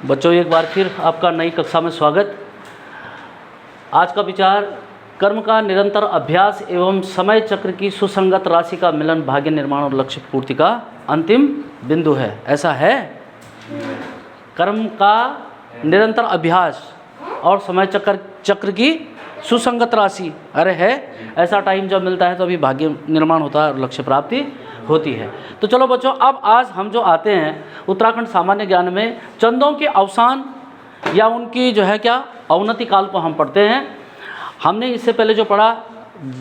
बच्चों, एक बार फिर आपका नई कक्षा में स्वागत। आज का विचार कर्म का निरंतर अभ्यास एवं समय चक्र की सुसंगत राशि का मिलन भाग्य निर्माण और लक्ष्य पूर्ति का अंतिम बिंदु है। ऐसा है, कर्म का निरंतर अभ्यास और समय चक्र की सुसंगत राशि, अरे है, ऐसा टाइम जब मिलता है तो अभी भाग्य निर्माण होता है और लक्ष्य प्राप्ति होती है। तो चलो बच्चों, अब आज हम जो आते हैं उत्तराखंड सामान्य ज्ञान में चंदों के अवसान या उनकी जो है क्या अवनति काल को हम पढ़ते हैं। हमने इससे पहले जो पढ़ा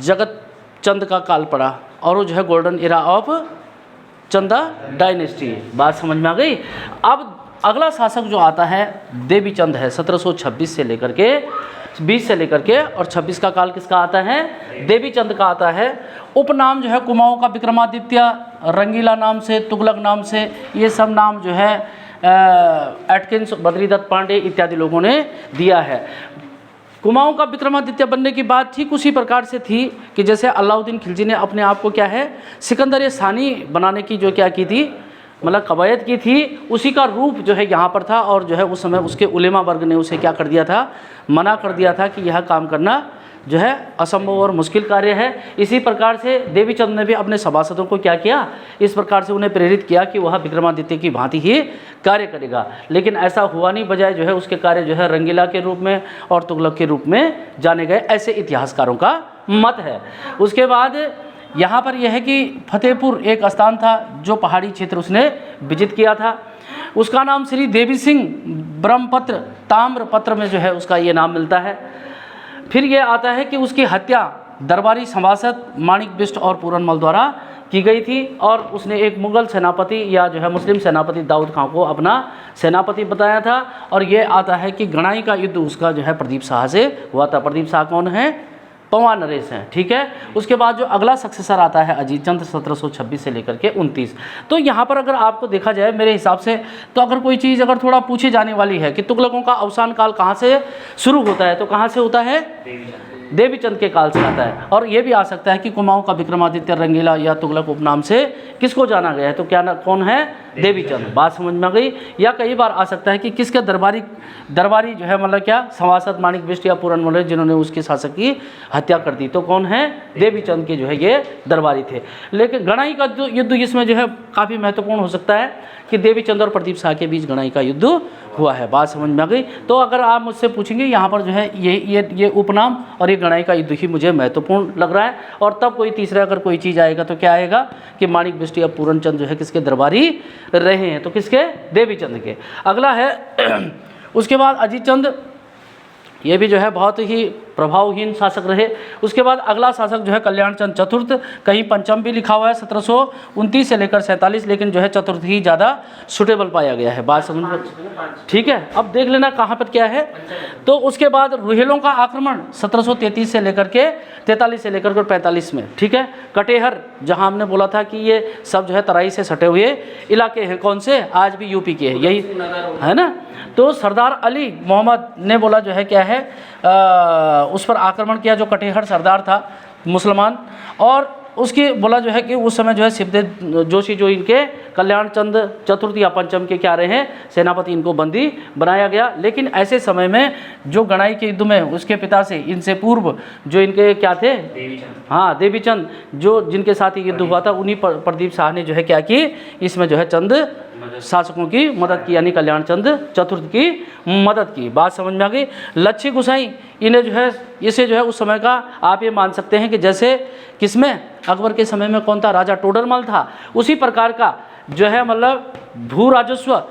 जगत चंद का काल पढ़ा और वो जो है गोल्डन इरा ऑफ चंदा डायनेस्टी। बात समझ में आ गई। अब अगला शासक जो आता है देवी चंद है। 1726 से लेकर के 20 से लेकर के और 26 का काल किसका आता है? देवी चंद का आता है। उपनाम जो है कुमाऊं का विक्रमादित्य, रंगीला नाम से, तुगलक नाम से, ये सब नाम जो है एटकिंस, बद्रीदत्त पांडे इत्यादि लोगों ने दिया है। कुमाऊं का विक्रमादित्य बनने की बात ठीक उसी प्रकार से थी कि जैसे अलाउद्दीन खिलजी ने अपने आप को क्या है सिकंदर सानी बनाने की जो क्या की थी, मतलब कवायद की थी, उसी का रूप जो है यहाँ पर था। और जो है उस समय उसके उलेमा वर्ग ने उसे क्या कर दिया था, मना कर दिया था कि यह काम करना जो है असंभव और मुश्किल कार्य है। इसी प्रकार से देवी चंद ने भी अपने सभासदों को क्या किया, इस प्रकार से उन्हें प्रेरित किया कि वह विक्रमादित्य की भांति ही कार्य करेगा। लेकिन ऐसा हुआ नहीं, बजाय जो है उसके कार्य जो है रंगीला के रूप में और तुगलक के रूप में जाने गए, ऐसे इतिहासकारों का मत है। उसके बाद यहाँ पर यह है कि फतेहपुर एक स्थान था जो पहाड़ी क्षेत्र उसने विजित किया था। उसका नाम श्री देवी सिंह ब्रह्मपत्र ताम्रपत्र में जो है उसका ये नाम मिलता है। फिर ये आता है कि उसकी हत्या दरबारी सभासद माणिक बिष्ट और पूरनमल द्वारा की गई थी और उसने एक मुगल सेनापति या जो है मुस्लिम सेनापति दाऊद खां को अपना सेनापति बताया था। और ये आता है कि गणाई का युद्ध उसका जो है प्रदीप शाह से हुआ था। प्रदीप शाह कौन है? पंवा नरेश हैं, ठीक है। उसके बाद जो अगला सक्सेसर आता है अजीत चंद 1726 से लेकर के 29। तो यहाँ पर अगर आपको देखा जाए मेरे हिसाब से, तो अगर कोई चीज़ अगर थोड़ा पूछी जाने वाली है कि तुगलकों का अवसान काल कहाँ से शुरू होता है, तो कहाँ से होता है? देवी चंद के काल से आता है। और ये भी आ सकता है कि कुमाऊं का विक्रमादित्य, रंगीला या तुगलक उपनाम से किसको जाना गया है, तो क्या कौन है? देवी चंद। बात समझ में आ गई। या कई बार आ सकता है कि किसके दरबारी जो है मतलब क्या सभासद माणिक बिष्ट या पूरनमल जिन्होंने उसके शासक की हत्या कर दी, तो कौन है? देवी चंद के जो है ये दरबारी थे। लेकिन गणाई का जो युद्ध इसमें जो है काफ़ी महत्वपूर्ण हो सकता है कि देवी चंद और प्रदीप शाह के बीच गणाई का युद्ध हुआ है। बात समझ में आ गई। तो अगर आप मुझसे पूछेंगे यहाँ पर जो है ये उपनाम और ये गणाई का युद्ध ही मुझे महत्वपूर्ण लग रहा है। और तब कोई तीसरा अगर कोई चीज़ आएगा तो क्या आएगा कि माणिक बिष्ट या पूरनचंद जो है किसके दरबारी रहे हैं, तो किसके? देवी चंद के। अगला है उसके बाद अजीत चंद, ये भी जो है बहुत ही प्रभावहीन शासक रहे। उसके बाद अगला शासक जो है कल्याण चंद चतुर्थ, कहीं पंचम भी लिखा हुआ है 1729 से लेकर 47, लेकिन जो है चतुर्थ ही ज़्यादा सुटेबल पाया गया है। बात समझ में, ठीक है। अब देख लेना कहाँ पर क्या है। तो उसके बाद रुहेलों का आक्रमण 1733 से लेकर के 43 से लेकर के 45 में, ठीक है। कटेहर, जहाँ हमने बोला था कि ये सब जो है तराई से सटे हुए इलाके हैं, कौन से? आज भी यूपी के, यही है ना। तो सरदार अली मोहम्मद ने बोला जो है क्या है उस पर आक्रमण किया, जो कटेहर सरदार था मुसलमान। और उसकी बोला जो है कि उस समय जो है शिवदेव जोशी जो इनके कल्याण चंद चतुर्थ या पंचम के क्या रहे हैं सेनापति, इनको बंदी बनाया गया। लेकिन ऐसे समय में जो गणाई के युद्ध में उसके पिता से, इनसे पूर्व जो इनके क्या थे, हाँ देवी चंद, जो जिनके साथ ये युद्ध हुआ था, उन्हीं प्रदीप शाह ने जो है क्या की, इसमें जो है चंद शासकों की मदद की, यानी कल्याण चंद चतुर्थ की मदद की। बात समझ में आ गई। लच्छी गुसाई, इन्हें जो है इसे जो है उस समय का आप ये मान सकते हैं कि जैसे किसमें अकबर के समय में कौन था? राजा टोडरमल था। उसी प्रकार का जो है मतलब भू राजस्व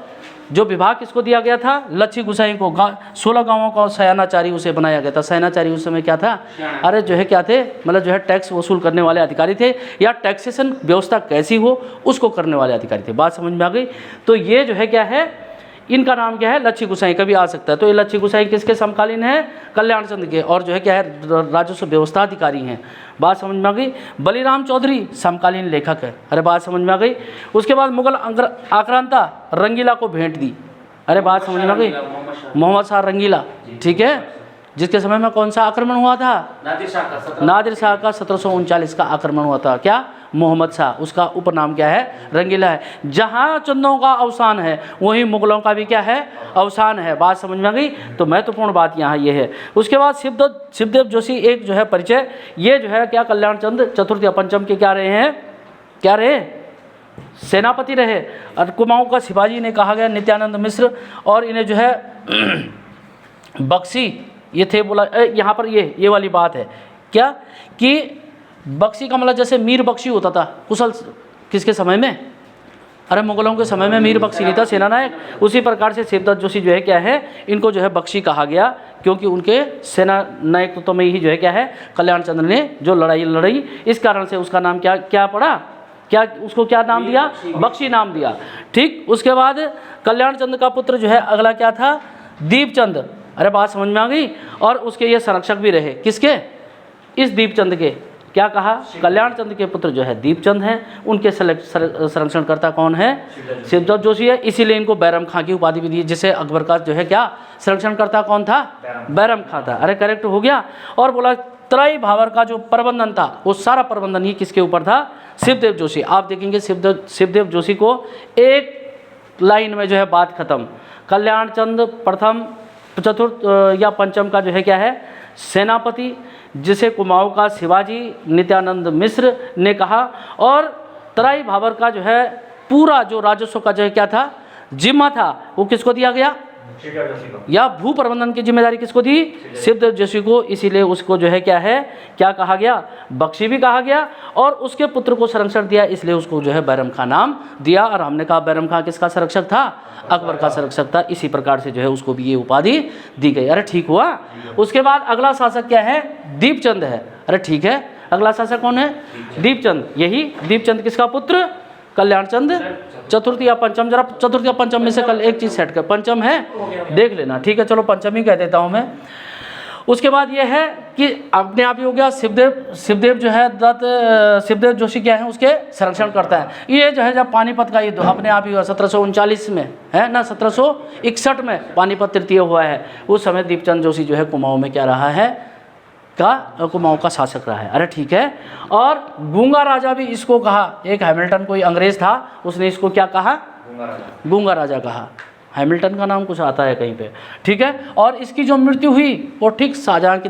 जो विभाग किसको दिया गया था? लच्छी गुसाई को। 16 गांवों का सयानाचारी उसे बनाया गया था। सयानाचारी उस समय क्या था? अरे जो है क्या थे, मतलब जो है टैक्स वसूल करने वाले अधिकारी थे, या टैक्सेशन व्यवस्था कैसी हो उसको करने वाले अधिकारी थे। बात समझ में आ गई। तो ये जो है क्या है, इनका नाम क्या है? लच्छी गुसाई। कभी आ सकता है। तो ये लच्छी गुसाई किसके समकालीन है? कल्याण चंद के। और जो है क्या है, राजस्व व्यवस्था अधिकारी हैं। बात समझ में आ गई। बलीराम चौधरी समकालीन लेखक है। अरे बात समझ में आ गई। उसके बाद मुगल आक्रांता रंगीला को भेंट दी। अरे बात समझ में आ गई। मोहम्मद शाह रंगीला, ठीक है, जिसके समय में कौन सा आक्रमण हुआ था? नादिर शाह का 1739 का आक्रमण हुआ था। क्या मोहम्मद शाह, उसका उपनाम क्या है, रंगीला है। जहाँ चंदों का अवसान है वहीं मुगलों का भी क्या है, अवसान है। बात समझ में आ गई। तो महत्वपूर्ण बात यहाँ ये है। उसके बाद शिवदेव जोशी एक जो है परिचय, ये जो है क्या कल्याण चंद चतुर्थ या पंचम के क्या रहे हैं, क्या रहे, सेनापति रहे। और कुमाऊं का शिवाजी ने कहा गया नित्यानंद मिश्र, और इन्हें जो है बख्शी ये थे। बोला यहाँ पर ये वाली बात है क्या कि बख्शी का मतलब जैसे मीर बख्शी होता था कुशल, किसके समय में, अरे मुगलों के समय में मीर बख्शी नहीं था सेनानायक, उसी प्रकार से शिवदत्त जोशी जो है क्या है, इनको जो है बख्शी कहा गया, क्योंकि उनके सेना नायकत्व में ही जो है क्या है कल्याण चंद्र ने जो लड़ाई लड़ी, इस कारण से उसका नाम क्या पड़ा, क्या उसको क्या नाम दिया, बख्शी नाम दिया। ठीक। उसके बाद कल्याण चंद्र का पुत्र जो है अगला क्या था, दीपचंद। अरे बात समझ में आ गई। और उसके ये संरक्षक भी रहे, किसके, इस दीपचंद के। क्या कहा, कल्याण चंद्र के पुत्र जो है दीपचंद हैं, उनके संरक्षणकर्ता कौन है, शिवदत्त जोशी है। इसीलिए इनको बैरम खां की उपाधि भी दी, जिसे अकबर का जो है क्या संरक्षणकर्ता कौन था, बैरम खां था। अरे करेक्ट हो गया। और बोला त्रय भावर का जो प्रबंधन था वो सारा प्रबंधन ही किसके ऊपर था, शिवदेव जोशी। आप देखेंगे शिवदेव जोशी को एक लाइन में जो है बात खत्म। कल्याण चंद प्रथम चतुर्थ या पंचम का जो है क्या है सेनापति, जिसे कुमाऊं का शिवाजी नित्यानंद मिश्र ने कहा। और तराई भावर का जो है पूरा जो राजस्व का जो है क्या था जिम्मा था, वो किसको दिया गया, या भू प्रबंधन की जिम्मेदारी किसको दी, शिवदेव जोशी को। इसीलिए उसको जो है क्या है, क्या कहा गया, बख्शी भी कहा गया। और उसके पुत्र को संरक्षण दिया, इसलिए उसको जो है बैरम खां नाम दिया। और हमने कहा बैरम खां किसका संरक्षक था, अकबर का संरक्षक था। इसी प्रकार से जो है उसको भी ये उपाधि दी गई। अरे ठीक हुआ। उसके बाद अगला शासक क्या है, दीपचंद है। अरे ठीक है, अगला शासक कौन है, दीपचंद। यही दीपचंद किसका पुत्र, कल्याण चंद चतुर्थ या पंचम। जरा चतुर्थ या पंचम में से कल एक चीज़ सेट कर, पंचम है देख लेना, ठीक है। चलो पंचम ही कह देता हूँ मैं। उसके बाद ये है कि अपने आप ही हो गया शिवदेव जो है शिवदेव जोशी क्या है, उसके संरक्षण करता है। ये जो है जब पानीपत का युद्ध अपने आप ही हुआ 1739 में है ना, 1761 में पानीपत तृतीय हुआ है। उस समय दीपचंद जोशी जो है कुमाऊं में क्या रहा है, कुमाऊं का शासक रहा है। अरे ठीक है। और गूंगा राजा भी इसको कहा, एक हैमिल्टन कोई अंग्रेज था, उसने इसको क्या कहा, गूंगा राजा कहा। हैमिल्टन का नाम कुछ आता है कहीं पे, ठीक है। और इसकी जो मृत्यु हुई वो ठीक शाहजहां की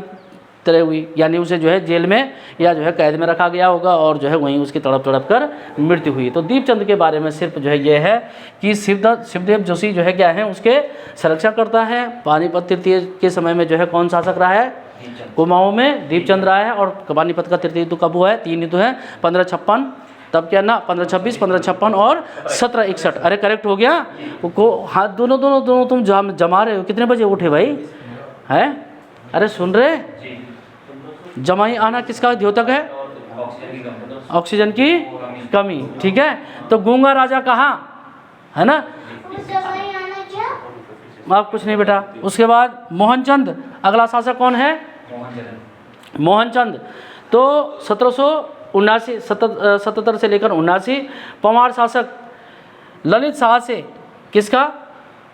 तरह हुई, यानी उसे जो है जेल में या जो है कैद में रखा गया होगा और जो है वहीं उसकी तड़प कर मृत्यु हुई। तो दीपचंद के बारे में सिर्फ जो है ये है कि शिवदेव जोशी जो है क्या है, उसके संरक्षण करता है। पानीपत तृतीय के समय में जो है कौन शासक रहा है, कुमाऊं में दीपचंद रहा है। और पानीपत का तृतीय युद्ध कब हुआ है, 3 युद्ध है, 1556 तब क्या ना, 1526, 1556 और 1761। अरे करेक्ट हो गया। को हाथ दोनों तुम जमा रहे हो। कितने बजे उठे भाई, है, अरे सुन रहे, जमाई आना किसका द्योतक है, ऑक्सीजन की कमी, ठीक है। तो गूंगा राजा कहाँ है ना, आप कुछ नहीं बेटा। उसके बाद मोहनचंद, अगला शासक कौन है, मोहनचंद। तो 1777 से लेकर 79 पवार शासक ललित शाह से किसका,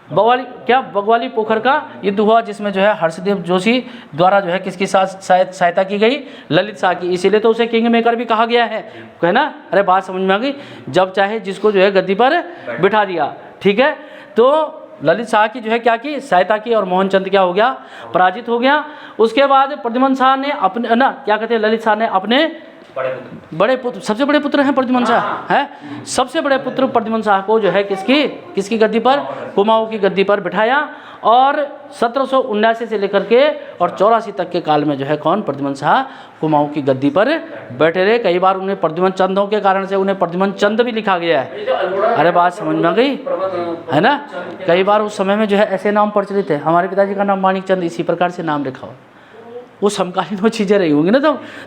बगवाली पोखर का युद्ध हुआ, जिसमें जो है हर्षदेव जोशी द्वारा जो है किसकी सहायता की गई, ललित शाह की। इसीलिए तो उसे किंग मेकर भी कहा गया है ना। अरे बात समझ में आ गई, जब चाहे जिसको जो है गद्दी पर बिठा दिया, ठीक है। तो ललित शाह की जो है क्या की, सहायता की, और मोहनचंद क्या हो गया, पराजित हो गया। उसके बाद प्रद्युमन शाह ने अपने ना क्या कहते हैं, ललित शाह ने अपने बड़े पुत्र, सबसे बड़े पुत्र हैं प्रद्युमन शाह, है सबसे बड़े पुत्र प्रद्युमन शाह को जो है किसकी गद्दी पर, कुमाऊं की गद्दी पर बिठाया। और 1779 से लेकर के और 84 तक के काल में जो है कौन, प्रद्युमन शाह कुमाऊं की गद्दी पर बैठे रहे। कई बार उन्हें प्रद्युमन चंदों के कारण से उन्हें प्रद्युमन चंद भी लिखा गया है। अरे बात समझ में आ गई है ना। कई बार उस समय में जो है ऐसे नाम प्रचलित है, हमारे पिताजी का नाम माणिक चंद इसी प्रकार से नाम लिखा हो, वो समकालीन वो चीज़ें रही होंगी ना।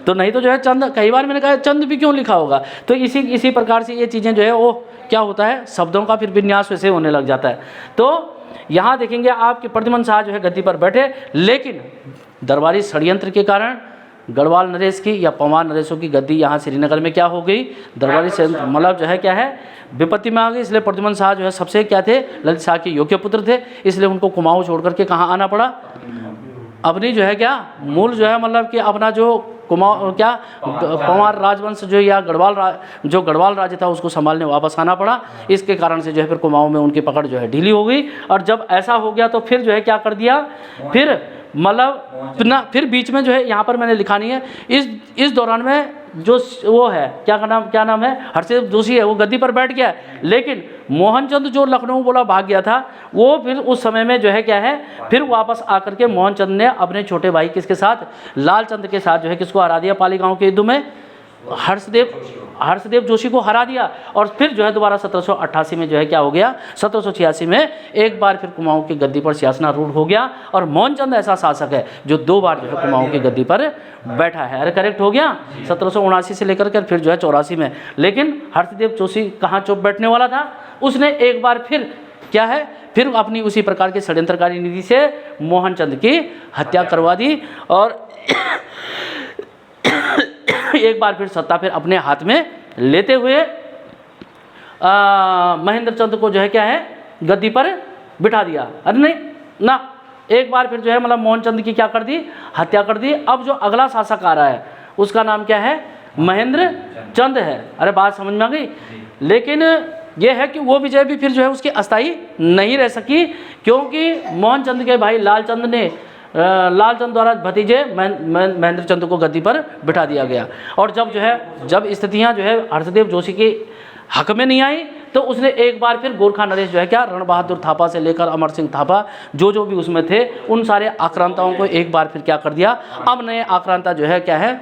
तो नहीं तो जो है चंद, कई बार मैंने कहा चंद भी क्यों लिखा होगा। तो इसी प्रकार से ये चीज़ें जो है वो क्या होता है, शब्दों का फिर विन्यास वैसे होने लग जाता है। तो यहाँ देखेंगे आपके प्रद्युमन शाह जो है गद्दी पर बैठे, लेकिन दरबारी षड्यंत्र के कारण गढ़वाल नरेश की या पवार नरेशों की गद्दी यहाँ श्रीनगर में क्या हो गई, दरबारी मतलब जो है क्या है विपत्ति में आ गई। इसलिए प्रद्युमन शाह जो है सबसे क्या थे, ललित शाह के योग्य पुत्र थे। इसलिए उनको कुमाऊं छोड़ करके कहाँ आना पड़ा, अपनी जो है क्या मूल जो है मतलब कि अपना जो पंवार राजवंश जो या गढ़वाल राज्य था उसको संभालने वापस आना पड़ा। इसके कारण से जो है फिर कुमाऊं में उनकी पकड़ जो है ढीली हो गई। और जब ऐसा हो गया तो फिर जो है क्या कर दिया, फिर मतलब फिर बीच में जो है यहाँ पर मैंने लिखा नहीं है, इस दौरान में जो वो है क्या नाम है, हर्षदेव जोशी है, वो गद्दी पर बैठ गया। लेकिन मोहनचंद जो लखनऊ बोला भाग गया था, वो फिर उस समय में जो है क्या है, फिर वापस आकर के मोहनचंद ने अपने छोटे भाई किसके साथ, लालचंद के साथ जो है किसको हरा दिया, पालीगांव के युद्ध में हर्षदेव जोशी को हरा दिया। और फिर जो है दोबारा 1788 में जो है क्या हो गया, 1786 में एक बार फिर कुमाऊं की गद्दी पर सिंहासनारूढ़ हो गया। और मोहनचंद ऐसा शासक है जो 2 बार जो है कुमाऊं की गद्दी पर बैठा है। अरे करेक्ट हो गया, 1779 से लेकर के फिर जो है 84 में। लेकिन हर्षदेव जोशी कहाँ चुप बैठने वाला था, उसने एक बार फिर क्या है, फिर अपनी उसी प्रकार की षड्यंत्रकारी नीति से मोहनचंद की हत्या करवा दी और एक बार फिर सत्ता फिर अपने हाथ में लेते हुए महेंद्र चंद को जो है क्या है, गद्दी पर बिठा दिया। अरे नहीं ना, एक बार फिर जो है मतलब मोहनचंद की क्या कर दी, हत्या कर दी। अब जो अगला शासक आ रहा है उसका नाम क्या है, महेंद्र चंद है। अरे बात समझ में आ गई। लेकिन ये है कि वो विजय भी फिर जो है उसकी अस्थायी नहीं रह सकी, क्योंकि मोहनचंद के भाई लालचंद द्वारा भतीजे महेंद्र चंद को गद्दी पर बिठा दिया गया। और जब स्थितियां जो है हर्षदेव जोशी के हक में नहीं आई, तो उसने एक बार फिर गोरखा नरेश जो है क्या, रण बहादुर थापा से लेकर अमर सिंह थापा जो भी उसमें थे, उन सारे आक्रांताओं को एक बार फिर क्या कर दिया। अब नए आक्रांता जो है क्या है,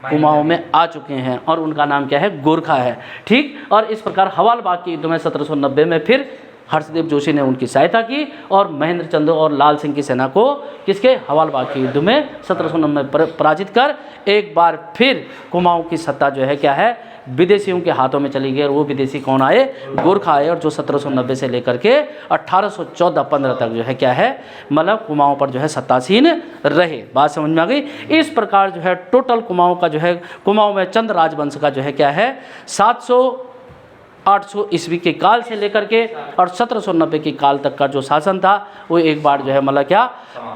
कुमाऊं में आ चुके हैं और उनका नाम क्या है, गोरखा है। ठीक। और इस प्रकार हवालबाग के युद्ध में 1790 में फिर हर्षदेव जोशी ने उनकी सहायता की और महेंद्र चंद और लाल सिंह की सेना को किसके, हवालबाग के युद्ध में 1790 में पराजित कर एक बार फिर कुमाऊं की सत्ता जो है क्या है, विदेशियों के हाथों में चली गई। और वो विदेशी कौन आए, गोरखा आए। और जो 1790 से लेकर के 1814-15 तक जो है क्या है, मतलब कुमाऊं पर जो है सत्तासीन रहे। बात समझ में आ गई। इस प्रकार जो है टोटल कुमाऊं का जो है, कुमाऊं में चंद राजवंश का जो है क्या है, 700-800 ईस्वी के काल से लेकर के और 1790 के काल तक का जो शासन था, वो एक बार जो है मतलब क्या,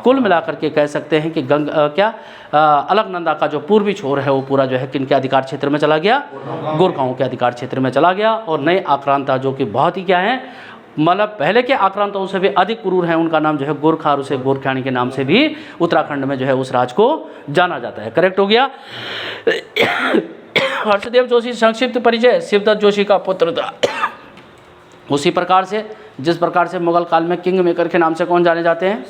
कुल मिलाकर के कह सकते हैं कि अलकनंदा का जो पूर्वी छोर है वो पूरा जो है किनके अधिकार क्षेत्र में चला गया, गोरखाओं के अधिकार क्षेत्र में चला गया। और नए आक्रांता जो कि बहुत ही क्या है, मतलब पहले के आक्रांताओं से भी अधिक क्रूर हैं, उनका नाम जो है गोरखा, और उसे गोरखानी के नाम से भी उत्तराखंड में जो है उस राज को जाना जाता है। करेक्ट हो गया। हर्षदेव जोशी संक्षिप्त परिचय, शिवदत्त जोशी का पुत्र था। उसी प्रकार से जिस प्रकार से मुगल काल में किंग मेकर के नाम से कौन जाने जाते हैं,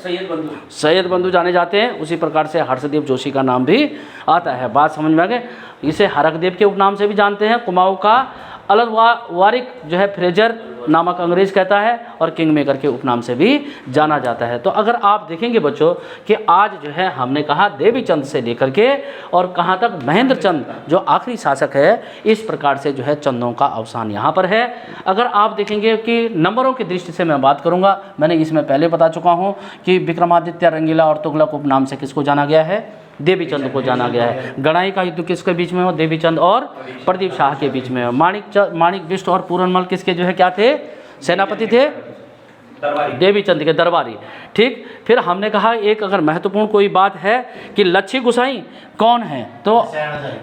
सैयद बंधु जाने जाते हैं, उसी प्रकार से हर्षदेव जोशी का नाम भी आता है। बात समझ में आ गई। इसे हरकदेव के उपनाम से भी जानते हैं। कुमाऊं का अलग वारिक जो है फ्रेजर नामक अंग्रेज कहता है और किंग मेकर के उपनाम से भी जाना जाता है। तो अगर आप देखेंगे बच्चों कि आज जो है हमने कहा देवी चंद से लेकर के और कहाँ तक महेंद्र चंद जो आखिरी शासक है, इस प्रकार से जो है चंदों का अवसान यहाँ पर है। अगर आप देखेंगे कि नंबरों की दृष्टि से मैं बात करूँगा, मैंने इसमें पहले बता चुका हूँ कि विक्रमादित्य, रंगीला और तुगलक उपनाम से किसको जाना गया है, देवी चंद को जाना गया है। गणाई का युद्ध किसके बीच में हो, देवी चंद और प्रदीप शाह के बीच में हो। माणिक बिष्ट और पूरनमल किसके जो है क्या थे, सेनापति थे, देवी चंद के दरबारी। ठीक। फिर हमने कहा एक अगर महत्वपूर्ण कोई बात है कि लच्छी गुसाई कौन है, तो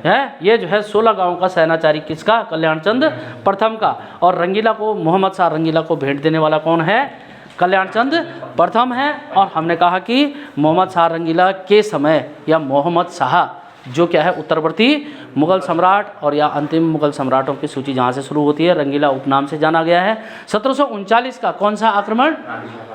है ये जो है 16 गांव का सेनाचारी किसका, कल्याण चंद प्रथम का। और रंगीला को, मोहम्मद शाह रंगीला को भेंट देने वाला कौन है, कल्याण चंद प्रथम है। और हमने कहा कि मोहम्मद शाह रंगीला के समय या मोहम्मद शाह जो क्या है उत्तरवर्ती मुगल सम्राट और या अंतिम मुगल सम्राटों की सूची जहाँ से शुरू होती है, रंगीला उपनाम से जाना गया है। 1739 का कौन सा आक्रमण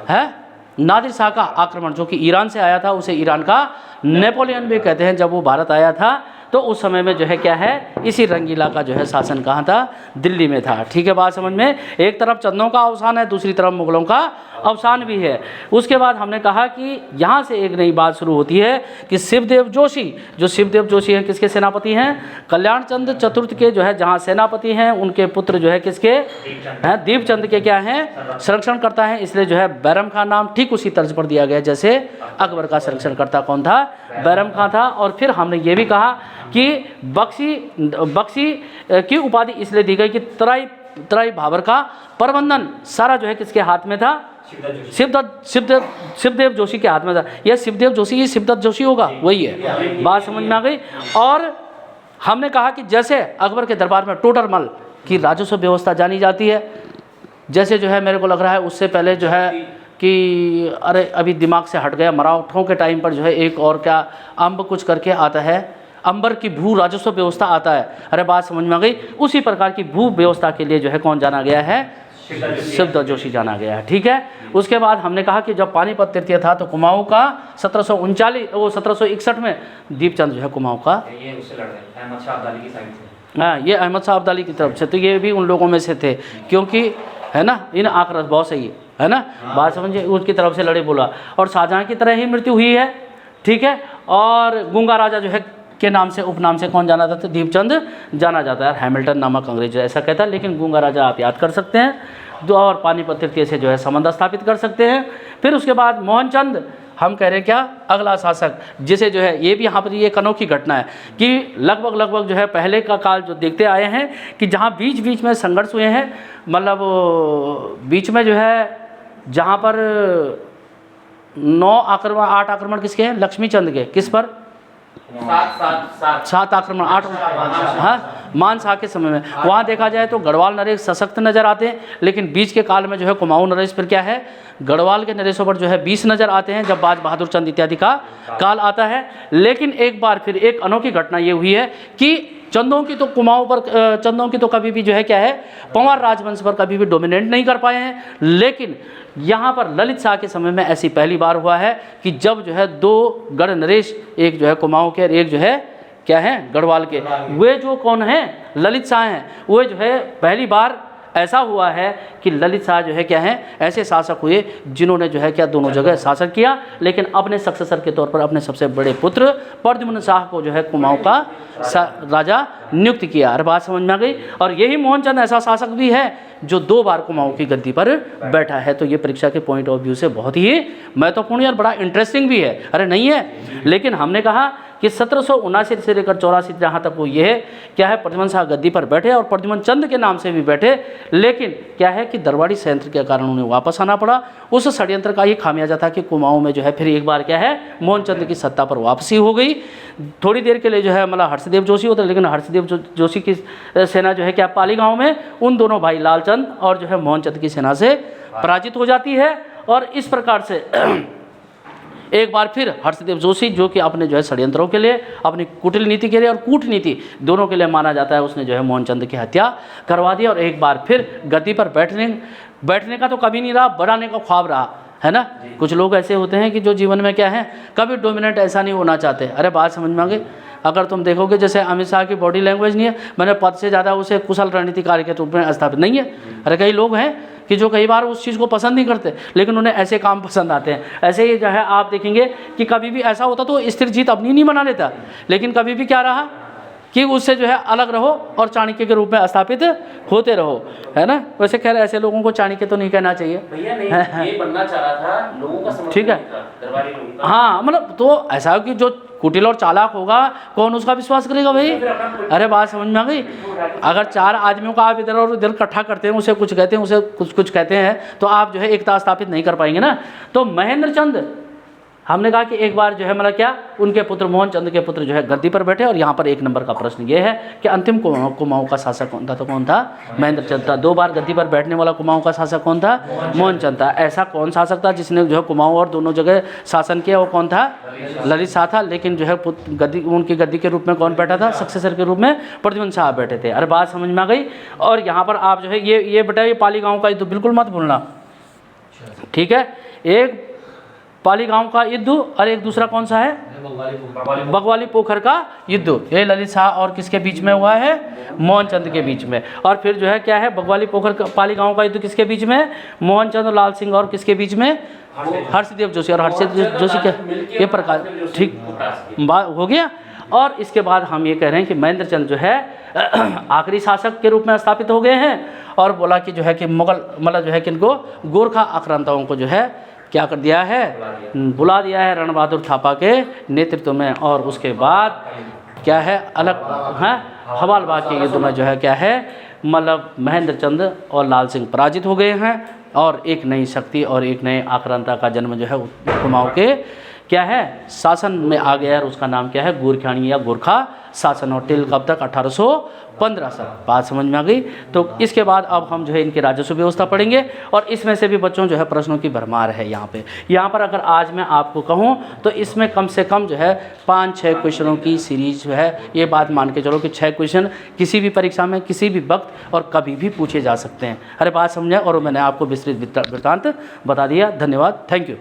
है, नादिर शाह का आक्रमण, जो कि ईरान से आया था, उसे ईरान का नेपोलियन भी कहते हैं। जब वो भारत आया था तो उस समय में जो है क्या है, इसी रंगीला का जो है शासन कहाँ था, दिल्ली में था। ठीक है, बात समझ में। एक तरफ चंदों का अवसान है, दूसरी तरफ मुगलों का अवसान भी है। उसके बाद हमने कहा कि यहाँ से एक नई बात शुरू होती है कि शिवदेव जोशी, जो शिवदेव जोशी हैं किसके सेनापति हैं, कल्याण चंद चतुर्थ के जो है जहाँ सेनापति हैं, उनके पुत्र जो है किसके हैं, दीपचंद के क्या हैं, संरक्षण करता है। इसलिए जो है बैरम खां नाम ठीक उसी तर्ज पर दिया गया जैसे अकबर का संरक्षणकर्ता कौन था, बैरम खां था। और फिर हमने ये भी कहा कि बख्शी की उपाधि इसलिए दी गई कि तराई भाबर का प्रबंधन सारा जो है किसके हाथ में था, शिवदेव जोशी के हाथ में था। यह शिवदेव जोशी, ये शिवदत्त जोशी होगा, वही है। बात समझ में आ गई। और हमने कहा कि जैसे अकबर के दरबार में टोडरमल की राजस्व व्यवस्था जानी जाती है, जैसे जो है मेरे को लग रहा है उससे पहले जो है कि अरे अभी दिमाग से हट गया, मराठों के टाइम पर जो है एक और क्या अम्ब कुछ करके आता है, अंबर की भू राजस्व व्यवस्था आता है। अरे बात समझ में आ गई। उसी प्रकार की भू व्यवस्था के लिए जो है कौन जाना गया है? शिवदत्त जोशी जाना गया है। ठीक है। उसके बाद हमने कहा कि जब पानीपत तृतीय था तो कुमाऊं का 1761 में दीपचंद जो है कुमाऊं का, ये उससे लड़ रहे हैं, अहमद शाह अब्दाली की साइड से। हाँ, ये अहमद शाह अब्दाली की तरफ से, तो ये भी उन लोगों में से थे, क्योंकि है ना, इन आंकड़ा बहुत सही है ना, बात समझिए, उसकी तरफ से लड़े बोला। और शाहजहाँ की तरह ही मृत्यु हुई है। ठीक है। और गूंगा राजा जो है के नाम से, उपनाम से कौन जाना जाता है? दीपचंद जाना जाता है। हैमिल्टन नामक अंग्रेज ऐसा कहता है, लेकिन गूंगा राजा आप याद कर सकते हैं। दो और पानीपत तृतीय से जो है संबंध स्थापित कर सकते हैं। फिर उसके बाद मोहनचंद, हम कह रहे हैं क्या, अगला शासक, जिसे जो है ये भी यहाँ पर ये एक अनोखी घटना है कि लगभग जो है पहले का काल जो देखते आए हैं कि जहाँ बीच बीच में संघर्ष हुए हैं, मतलब बीच में जो है जहाँ पर 8 आक्रमण किसके हैं? लक्ष्मीचंद के। किस पर? 7 आक्रमण, 8, हाँ, मान शाह के समय में। वहाँ देखा जाए तो गढ़वाल नरेश सशक्त नजर आते हैं, लेकिन बीच के काल में जो है कुमाऊं नरेश पर क्या है, गढ़वाल के नरेशों पर जो है 20 नजर आते हैं, जब बाज बहादुर चंद इत्यादि का काल आता है। लेकिन एक बार फिर एक अनोखी घटना ये हुई है कि चंदों की तो कुमाऊं पर, चंदों की तो कभी भी जो है क्या है, पंवार राजवंश पर कभी भी डोमिनेट नहीं कर पाए हैं। लेकिन यहाँ पर ललित शाह के समय में ऐसी पहली बार हुआ है कि जब जो है 2 गढ़ नरेश, एक जो है कुमाऊं के और एक जो है क्या है गढ़वाल के, वे जो कौन हैं? ललित शाह हैं। वे जो है पहली बार ऐसा हुआ है कि ललित शाह जो है क्या है, ऐसे शासक हुए जिन्होंने जो है क्या दोनों जगह शासन किया, लेकिन अपने सक्सेसर के तौर पर अपने सबसे बड़े पुत्र प्रद्युम्न शाह को जो है कुमाऊं का राजा नियुक्त किया। हर बात समझ में आ गई। और यही मोहनचंद ऐसा शासक भी है जो 2 बार कुमाऊं की गद्दी पर बैठा है। तो ये परीक्षा के पॉइंट ऑफ व्यू से बहुत ही महत्वपूर्ण और बड़ा इंटरेस्टिंग भी है। अरे नहीं है, लेकिन हमने कहा कि 1779 से लेकर 84 जहाँ तक वो ये है क्या है, प्रद्युम्न शाह गद्दी पर बैठे और प्रद्युम्न चंद के नाम से भी बैठे, लेकिन क्या है कि दरबारी षड्यंत्र के कारण उन्हें वापस आना पड़ा। उस षड्यंत्र का ही खामियाजा था कि कुमाऊं में जो है फिर एक बार क्या है, मोहनचंद की सत्ता पर वापसी हो गई। थोड़ी देर के लिए जो है मतलब हर्षदेव जोशी होता है, लेकिन हर्षदेव जोशी की सेना जो है क्या पाली गाँव में उन दोनों भाई लालचंद और जो है मोहनचंद की सेना से पराजित हो जाती है। और इस प्रकार से एक बार फिर हर्षदेव जोशी, जो कि अपने जो है षड्यंत्रों के लिए, अपनी कुटिल नीति के लिए और कूटनीति दोनों के लिए माना जाता है, उसने जो है मोहनचंद की हत्या करवा दी। और एक बार फिर गद्दी पर बैठने का तो कभी नहीं रहा, बढ़ाने का ख्वाब रहा, है ना। कुछ लोग ऐसे होते हैं कि जो जीवन में क्या है, कभी डोमिनेट ऐसा नहीं होना चाहते। अरे बात समझ में आ गई। अगर तुम देखोगे जैसे अमित शाह की बॉडी लैंग्वेज नहीं है, मैंने पद से ज़्यादा उसे कुशल रणनीतिकार के रूप में स्थापित नहीं है। अरे कई लोग हैं कि जो कई बार उस चीज़ को पसंद नहीं करते, लेकिन उन्हें ऐसे काम पसंद आते हैं। ऐसे ही जो है आप देखेंगे कि कभी भी ऐसा होता तो स्थिर जीत अपनी नहीं बना लेता, लेकिन कभी भी क्या रहा कि उससे जो है अलग रहो और चाणक्य के रूप में स्थापित होते रहो, है ना। वैसे खैर ऐसे लोगों को चाणक्य तो नहीं कहना चाहिए भैया, नहीं ये बनना चाह रहा था, लोगों का समर्थन ठीक है, दरबारी लोगों का। हाँ, मतलब तो ऐसा कि जो कुटिल और चालाक होगा कौन उसका विश्वास करेगा भाई। अरे बात समझ में आ गई। अगर 4 आदमियों का आप इधर और इधर इकट्ठा करते हैं, उसे कुछ कहते हैं, उसे कुछ कहते हैं, तो आप जो है एकता स्थापित नहीं कर पाएंगे ना। तो महेंद्र चंद, हमने कहा कि एक बार जो है मतलब क्या, उनके पुत्र मोहनचंद के पुत्र जो है गद्दी पर बैठे। और यहाँ पर 1 नंबर का प्रश्न ये है कि अंतिम कुमाऊं का शासक कौन था? तो कौन था? महेंद्र चंद था। 2 बार गद्दी पर बैठने वाला कुमाऊं का शासक कौन था? मोहनचंद था। ऐसा कौन शासक था जिसने जो है कुमाऊं और दोनों जगह शासन किया? वो कौन था? ललित शाह था। लेकिन जो है उनकी गद्दी के रूप में कौन बैठा था? सक्सेसर के रूप में प्रद्युम्न शाह बैठे थे। अरे बात समझ में आ गई। और यहाँ पर आप जो है ये बेटा, ये पाली गाँव का युद्ध बिल्कुल मत भूलना, ठीक है। एक पाली गांव का युद्ध और एक दूसरा कौन सा है? बगवाली पोखर का युद्ध। ये ललित शाह और किसके बीच में हुआ है? मोहनचंद के बीच में। और फिर जो है क्या है, बगवाली पोखर का पाली गांव का युद्ध किसके बीच में? मोहनचंद और लाल सिंह और किसके बीच में? हर्षदेव जोशी और हर्षदेव जोशी के ये प्रकार, ठीक बात हो गया। और इसके बाद हम ये कह रहे हैं कि महेंद्र चंद जो है आखिरी शासक के रूप में स्थापित हो गए हैं। और बोला कि जो है कि मुगल मतलब जो है कि इनको गोरखा आक्रांताओं को जो है क्या कर दिया है? बुला दिया है रण बहादुर थापा के नेतृत्व में। और उसके बाद क्या है, अलग है हवालबाग के युद्ध में जो है क्या है, मतलब महेंद्र चंद और लाल सिंह पराजित हो गए हैं। और एक नई शक्ति और एक नए आक्रांता का जन्म जो है कुमाऊं के क्या है शासन में आ गया और उसका नाम क्या है गोरखियानी या गोरखा शासन। और टिल कब तक 1815 तक। बात समझ में आ गई। तो इसके बाद अब हम जो है इनकी राजस्व व्यवस्था पढ़ेंगे और इसमें से भी बच्चों जो है प्रश्नों की भरमार है यहाँ पर अगर आज मैं आपको कहूँ तो इसमें कम से कम जो है 5-6 क्वेश्चनों की सीरीज जो है, ये बात मान के चलो कि 6 क्वेश्चन किसी भी परीक्षा में किसी भी वक्त और कभी भी पूछे जा सकते हैं। अरे बात समझे। और मैंने आपको विस्तृत वृत्तांत बता दिया। धन्यवाद। Thank you.